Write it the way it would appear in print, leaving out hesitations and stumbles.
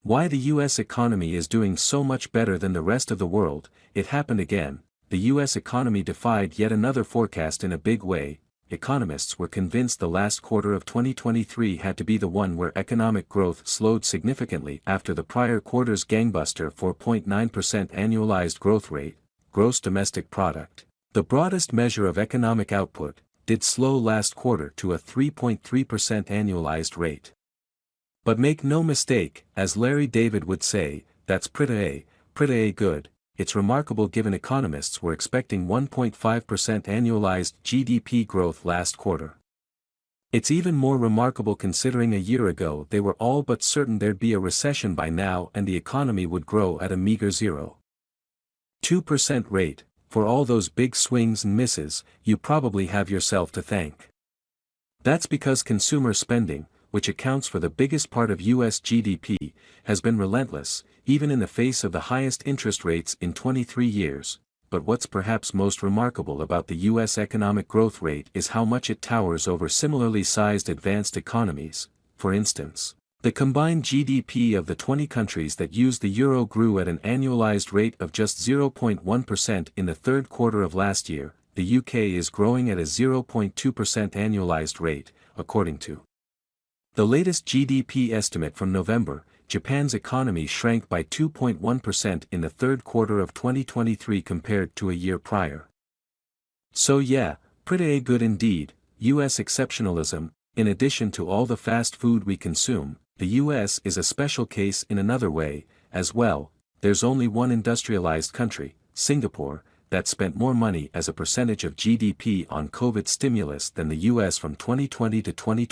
Why the US economy is doing so much better than the rest of the world. It happened again. The US economy defied yet another forecast in a big way. Economists were convinced the last quarter of 2023 had to be the one where economic growth slowed significantly after the prior quarter's gangbuster 4.9% annualized growth rate. Gross domestic product, the broadest measure of economic output, did slow last quarter to a 3.3% annualized rate. But make no mistake, as Larry David would say, that's pretty good. It's remarkable given economists were expecting 1.5% annualized GDP growth last quarter. It's even more remarkable considering a year ago they were all but certain there'd be a recession by now and the economy would grow at a meager 0.2% rate. For all those big swings and misses, you probably have yourself to thank. That's because consumer spending, which accounts for the biggest part of US GDP, has been relentless, even in the face of the highest interest rates in 23 years. But what's perhaps most remarkable about the US economic growth rate is how much it towers over similarly sized advanced economies. For instance, the combined GDP of the 20 countries that use the euro grew at an annualized rate of just 0.1% in the third quarter of last year. The UK is growing at a 0.2% annualized rate, according to the latest GDP estimate from November. Japan's economy shrank by 2.1% in the third quarter of 2023 compared to a year prior. So yeah, pretty good indeed. US exceptionalism. In addition to all the fast food we consume, the US is a special case in another way, as well. There's only one industrialized country, Singapore, that spent more money as a percentage of GDP on COVID stimulus than the US from 2020 to 2023.